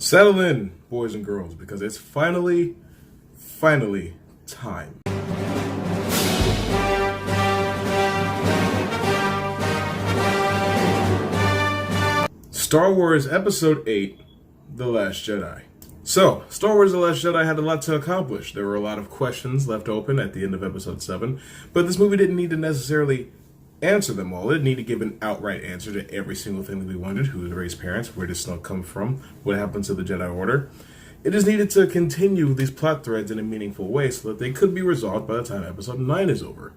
Settle in, boys and girls, because it's finally time. Star Wars Episode 8, The Last Jedi. So, Star Wars The Last Jedi had a lot to accomplish. There were a lot of questions left open at the end of Episode 7, but this movie didn't need to necessarily answer them all. It didn't need to give an outright answer to every single thing that we wondered. Who raised parents? Where did Snoke come from? What happened to the Jedi Order? It just needed to continue these plot threads in a meaningful way so that they could be resolved by the time Episode 9 is over.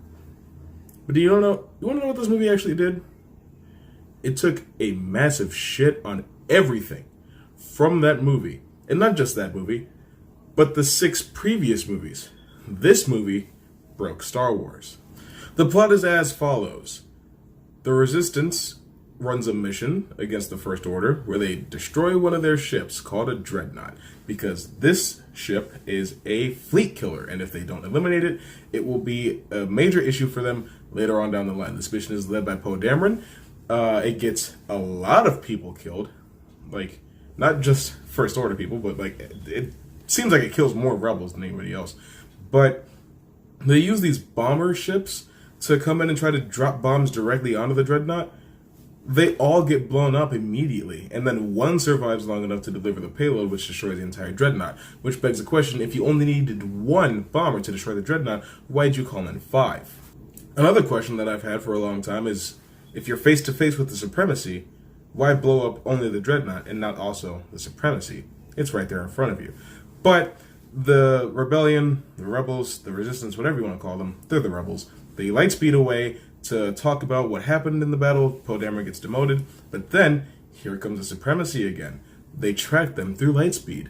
But you want to know what this movie actually did? It took a massive shit on everything from that movie. And not just that movie, but the 6 previous movies. This movie broke Star Wars. The plot is as follows. The Resistance runs a mission against the First Order where they destroy one of their ships called a Dreadnought, because this ship is a fleet killer, and if they don't eliminate it, it will be a major issue for them later on down the line. This mission is led by Poe Dameron. It gets a lot of people killed, like not just First Order people, but like it seems like it kills more rebels than anybody else. But they use these bomber ships to come in and try to drop bombs directly onto the Dreadnought. They all get blown up immediately, and then one survives long enough to deliver the payload, which destroys the entire Dreadnought. Which begs the question, if you only needed one bomber to destroy the Dreadnought, why'd you call in 5? Another question that I've had for a long time is, if you're face to face with the Supremacy, why blow up only the Dreadnought and not also the Supremacy? It's right there in front of you. But the Rebellion, the Rebels, the Resistance, whatever you want to call them, they're the Rebels. They lightspeed away to talk about what happened in the battle. Poe Dameron gets demoted, but then here comes the Supremacy again. They track them through lightspeed,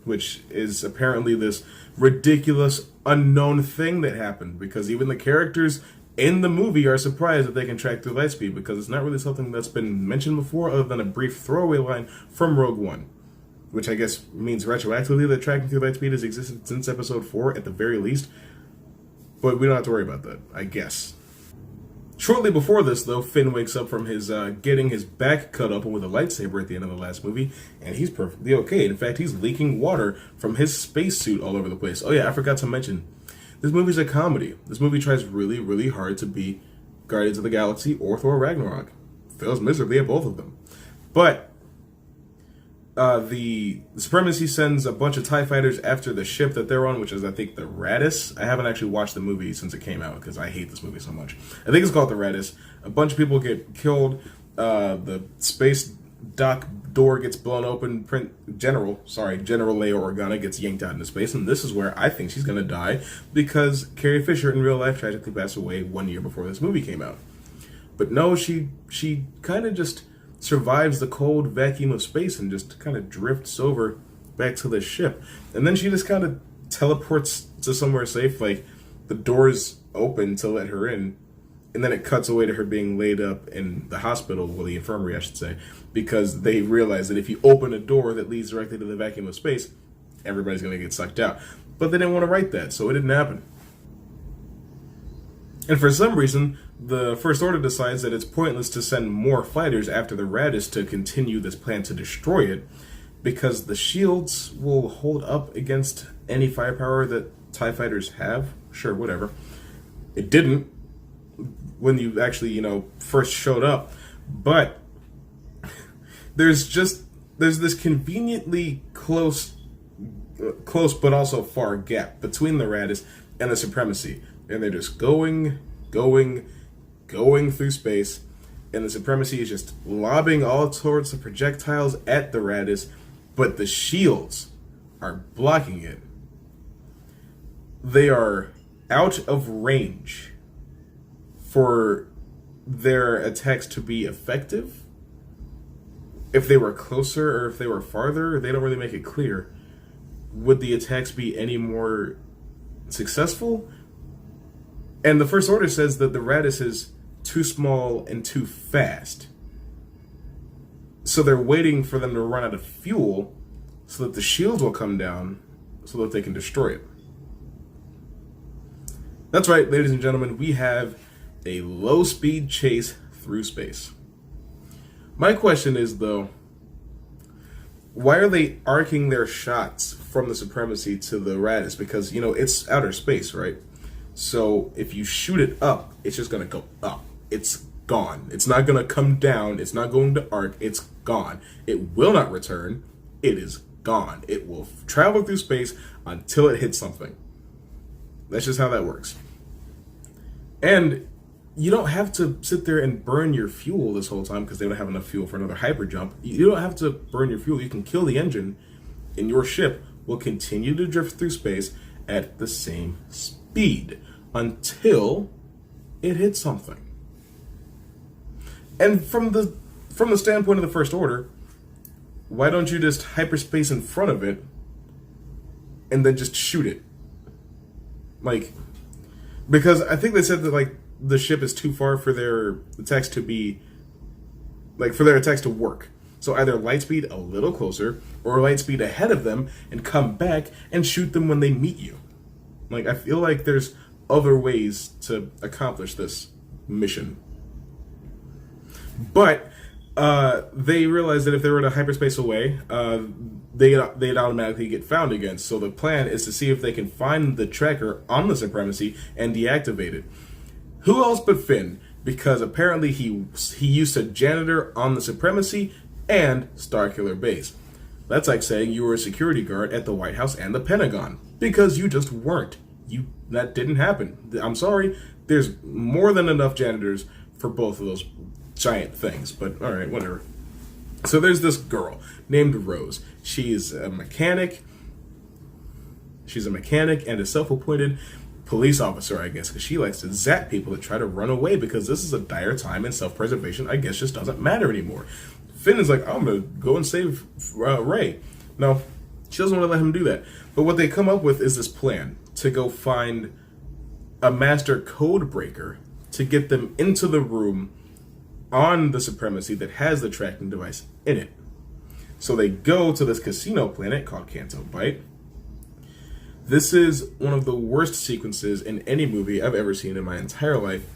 which is apparently this ridiculous, unknown thing that happened, because even the characters in the movie are surprised that they can track through lightspeed, because it's not really something that's been mentioned before other than a brief throwaway line from Rogue One, which I guess means retroactively that tracking through lightspeed has existed since Episode 4 at the very least. But we don't have to worry about that, I guess. Shortly before this, though, Finn wakes up from his getting his back cut open with a lightsaber at the end of the last movie, and he's perfectly okay. In fact, he's leaking water from his spacesuit all over the place. Oh yeah, I forgot to mention, this movie's a comedy. This movie tries really, really hard to be Guardians of the Galaxy or Thor Ragnarok. Fails miserably at both of them. But the Supremacy sends a bunch of TIE fighters after the ship that they're on, which is, I think, the Radis. I haven't actually watched the movie since it came out because I hate this movie so much. I think it's called the Radis. A bunch of people get killed. The space dock door gets blown open. General Leia Organa gets yanked out into space, and this is where I think she's going to die, because Carrie Fisher in real life tragically passed away 1 year before this movie came out. But no, she kind of just survives the cold vacuum of space and just kind of drifts over back to the ship. And then she just kind of teleports to somewhere safe, like the doors open to let her in, and then it cuts away to her being laid up in the hospital, well, the infirmary, I should say, because they realize that if you open a door that leads directly to the vacuum of space, everybody's going to get sucked out. But they didn't want to write that, so it didn't happen. And for some reason, the First Order decides that it's pointless to send more fighters after the Radis to continue this plan to destroy it, because the shields will hold up against any firepower that TIE fighters have. Sure, whatever. It didn't when you actually, first showed up. But there's this conveniently close but also far gap between the Radis and the Supremacy. And they're just going through space, and the Supremacy is just lobbing all sorts of projectiles at the Radis, but the shields are blocking it. They are out of range for their attacks to be effective. If they were closer or if they were farther, they don't really make it clear. Would the attacks be any more successful? And the First Order says that the Radis is too small and too fast. So they're waiting for them to run out of fuel so that the shields will come down so that they can destroy it. That's right, ladies and gentlemen, we have a low-speed chase through space. My question is, though, why are they arcing their shots from the Supremacy to the Radis? Because, it's outer space, right? So if you shoot it up, it's just going to go up. It's gone. It's not going to come down. It's not going to arc. It's gone. It will not return. It is gone. It will travel through space until it hits something. That's just how that works. And you don't have to sit there and burn your fuel this whole time because they don't have enough fuel for another hyper jump. You don't have to burn your fuel. You can kill the engine, and your ship will continue to drift through space at the same speed until it hits something. And from the standpoint of the First Order, why don't you just hyperspace in front of it and then just shoot it? Because I think they said that the ship is too far for their attacks to be for their attacks to work. So either lightspeed a little closer or lightspeed ahead of them and come back and shoot them when they meet you. I feel like there's other ways to accomplish this mission. But they realized that if they were to hyperspace away, they'd automatically get found again. So the plan is to see if they can find the tracker on the Supremacy and deactivate it. Who else but Finn? Because apparently he used a janitor on the Supremacy and Starkiller Base. That's like saying you were a security guard at the White House and the Pentagon. Because you just weren't. That didn't happen. I'm sorry. There's more than enough janitors for both of those giant things. But alright, whatever. So there's this girl named Rose. She's a mechanic. She's a mechanic and a self-appointed police officer, I guess, because she likes to zap people that try to run away because this is a dire time and self-preservation, I guess, just doesn't matter anymore. Finn is like, I'm going to go and save Rey. No, she doesn't want to let him do that. But what they come up with is this plan to go find a master code breaker to get them into the room on the Supremacy that has the tracking device in it. So they go to this casino planet called Canto Bight. This is one of the worst sequences in any movie I've ever seen in my entire life.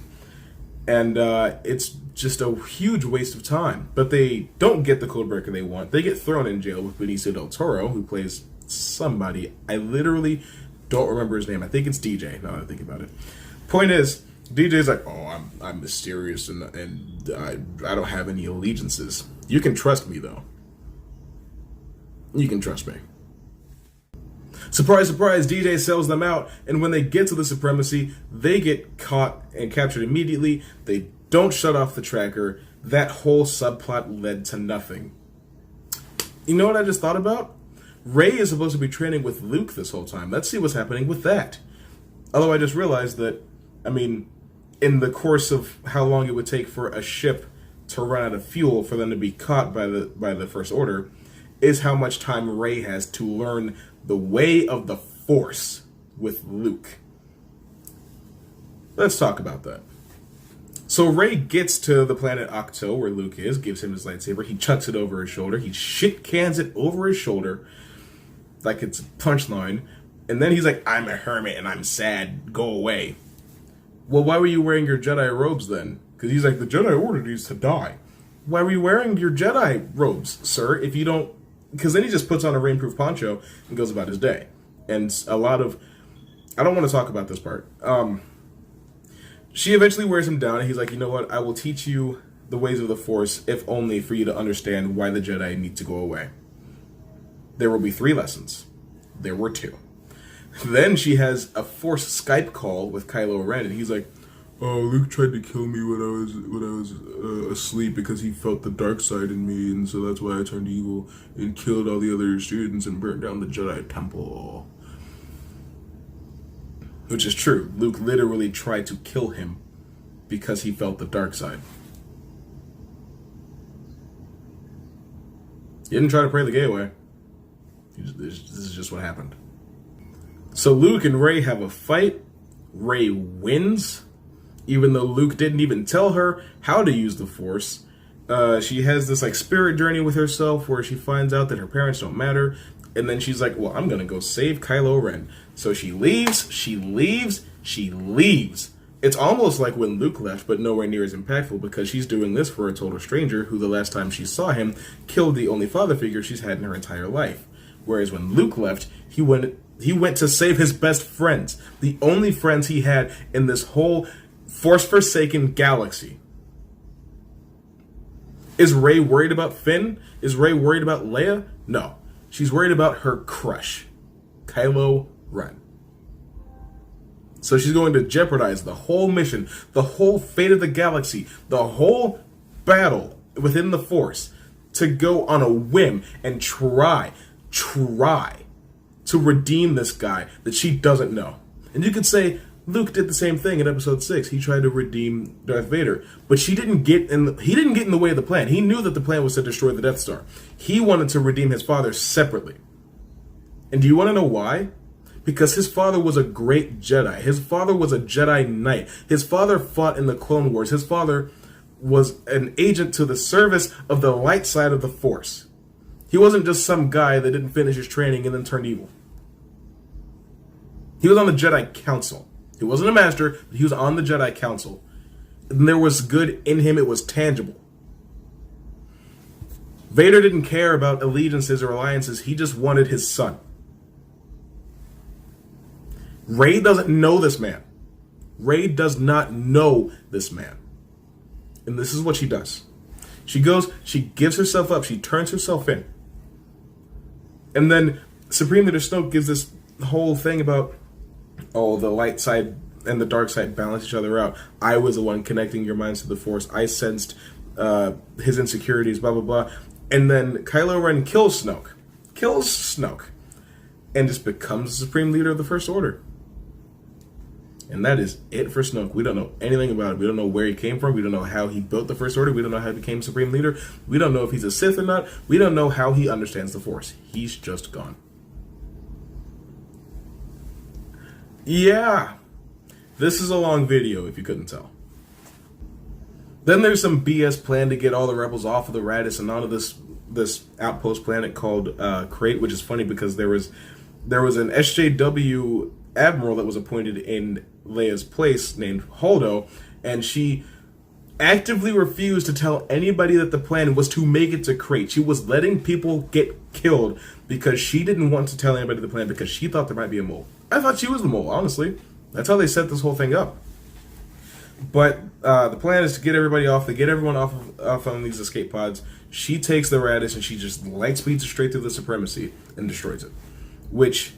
And it's just a huge waste of time. But they don't get the codebreaker they want. They get thrown in jail with Benicio del Toro, who plays somebody. I literally don't remember his name. I think it's DJ, now that I think about it. Point is, DJ's like, oh, I'm mysterious and I don't have any allegiances. You can trust me, though. You can trust me. Surprise, surprise, DJ sells them out, and when they get to the Supremacy, they get caught and captured immediately. They don't shut off the tracker. That whole subplot led to nothing. You know what I just thought about? Rey is supposed to be training with Luke this whole time. Let's see what's happening with that. Although I just realized that, in the course of how long it would take for a ship to run out of fuel for them to be caught by the First Order, is how much time Rey has to learn the way of the Force with Luke. Let's talk about that. So Rey gets to the planet Octo, where Luke is, gives him his lightsaber, he chucks it over his shoulder, he shit cans it over his shoulder, like it's a punchline, and then he's like, I'm a hermit and I'm sad, go away. Well, why were you wearing your Jedi robes then? Because he's like, the Jedi ordered you to die. Why were you wearing your Jedi robes, sir, if you don't... Because then he just puts on a rainproof poncho and goes about his day. And a lot of... I don't want to talk about this part. She eventually wears him down, and he's like, you know what? I will teach you the ways of the Force, if only for you to understand why the Jedi need to go away. There will be 3 lessons. There were 2. Then she has a Force Skype call with Kylo Ren, and he's like, oh, Luke tried to kill me when I was asleep because he felt the dark side in me, and so that's why I turned evil and killed all the other students and burnt down the Jedi Temple. Which is true. Luke literally tried to kill him because he felt the dark side. He didn't try to pray the gay away. This is just what happened. So Luke and Rey have a fight. Rey wins, even though Luke didn't even tell her how to use the Force. She has this spirit journey with herself where she finds out that her parents don't matter, and then she's like, well, I'm gonna go save Kylo Ren. So she leaves, It's almost like when Luke left, but nowhere near as impactful, because she's doing this for a total stranger who, the last time she saw him, killed the only father figure she's had in her entire life. Whereas when Luke left, he went to save his best friends, the only friends he had in this whole Force-forsaken galaxy. Is Rey worried about Finn? Is Rey worried about Leia? No. She's worried about her crush, Kylo Ren. So she's going to jeopardize the whole mission, the whole fate of the galaxy, the whole battle within the Force to go on a whim and try to redeem this guy that she doesn't know. And you could say Luke did the same thing in Episode 6. He tried to redeem Darth Vader, but he didn't get in the way of the plan. He knew that the plan was to destroy the Death Star. He wanted to redeem his father separately. And do you want to know why? Because his father was a great Jedi. His father was a Jedi Knight. His father fought in the Clone Wars. His father was an agent to the service of the light side of the Force. He wasn't just some guy that didn't finish his training and then turned evil. He was on the Jedi Council. He wasn't a master, but he was on the Jedi Council. And there was good in him. It was tangible. Vader didn't care about allegiances or alliances. He just wanted his son. Rey doesn't know this man. Rey does not know this man. And this is what she does. She goes, she gives herself up, she turns herself in. And then Supreme Leader Snoke gives this whole thing about, oh, the light side and the dark side balance each other out. I was the one connecting your minds to the Force. I sensed his insecurities, blah, blah, blah. And then Kylo Ren kills Snoke, and just becomes the Supreme Leader of the First Order. And that is it for Snoke. We don't know anything about it. We don't know where he came from. We don't know how he built the First Order. We don't know how he became Supreme Leader. We don't know if he's a Sith or not. We don't know how he understands the Force. He's just gone. Yeah. This is a long video, if you couldn't tell. Then there's some BS plan to get all the rebels off of the Radis and onto this outpost planet called Crate, which is funny because there was an SJW admiral that was appointed in Leia's place named Holdo, and she actively refused to tell anybody that the plan was to make it to Crate. She was letting people get killed because she didn't want to tell anybody the plan because she thought there might be a mole. I thought she was the mole, honestly. That's how they set this whole thing up. But the plan is to get everybody off. They get everyone off on these escape pods. She takes the Radis and she just light speeds it straight through the Supremacy and destroys it, which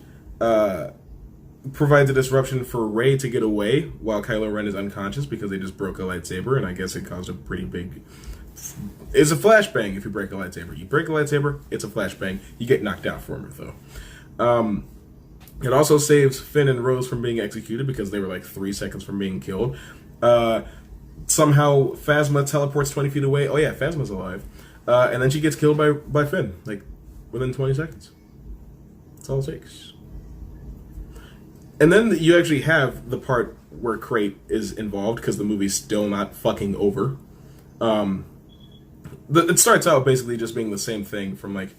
provides a disruption for Rey to get away while Kylo Ren is unconscious because they just broke a lightsaber, and I guess it caused a pretty big... It's a flashbang if you break a lightsaber. You break a lightsaber, it's a flashbang. You get knocked out from it, though. It also saves Finn and Rose from being executed because they were like 3 seconds from being killed. Somehow Phasma teleports 20 feet away. Oh yeah, Phasma's alive. And then she gets killed by Finn, like within 20 seconds. That's all it takes. And then you actually have the part where Crate is involved because the movie's still not fucking over. It starts out basically just being the same thing from like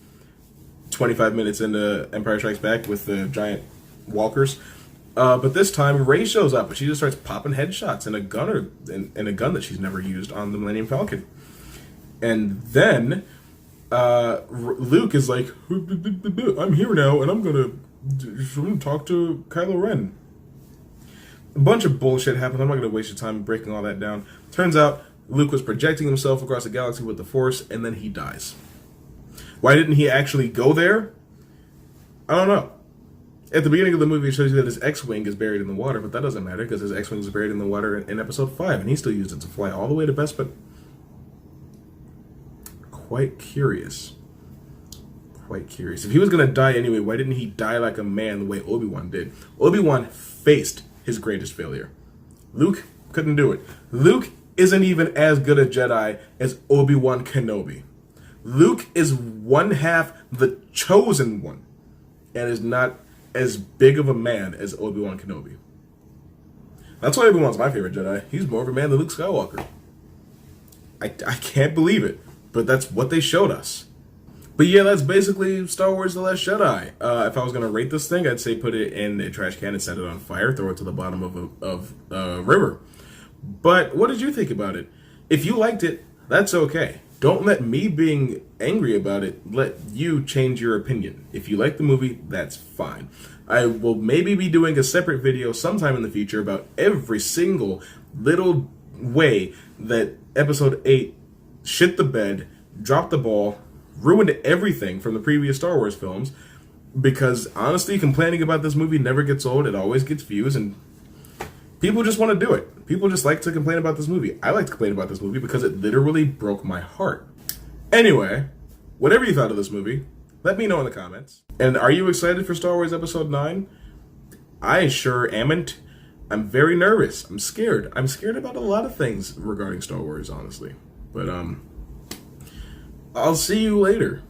25 minutes into Empire Strikes Back with the giant walkers. But this time Rey shows up and she just starts popping headshots in a gun that she's never used on the Millennium Falcon. And then Luke is like, I'm here now and I'm gonna talk to Kylo Ren. A bunch of bullshit happens. I'm not going to waste your time breaking all that down. Turns out Luke was projecting himself across the galaxy with the Force, and then he dies. Why didn't he actually go there? I don't know. At the beginning of the movie, it shows you that his X-Wing is buried in the water, but that doesn't matter because his X-Wing is buried in the water in Episode 5, and he still used it to fly all the way to Bespin. Quite curious. If he was going to die anyway, why didn't he die like a man the way Obi-Wan did? Obi-Wan faced his greatest failure. Luke couldn't do it. Luke isn't even as good a Jedi as Obi-Wan Kenobi. Luke is one half the chosen one and is not as big of a man as Obi-Wan Kenobi. That's why Obi-Wan's my favorite Jedi. He's more of a man than Luke Skywalker. I can't believe it, but that's what they showed us. But yeah, that's basically Star Wars The Last Jedi. If I was going to rate this thing, I'd say put it in a trash can and set it on fire, throw it to the bottom of a river. But what did you think about it? If you liked it, that's okay. Don't let me being angry about it let you change your opinion. If you like the movie, that's fine. I will maybe be doing a separate video sometime in the future about every single little way that Episode 8 shit the bed, dropped the ball, ruined everything from the previous Star Wars films, because honestly, complaining about this movie never gets old. It always gets views, and people just want to do it. People just like to complain about this movie. I like to complain about this movie because it literally broke my heart. Anyway, whatever you thought of this movie, let me know in the comments. And are you excited for Star Wars Episode 9? I sure amn't. I'm very nervous. I'm scared. I'm scared about a lot of things regarding Star Wars, honestly. But, I'll see you later.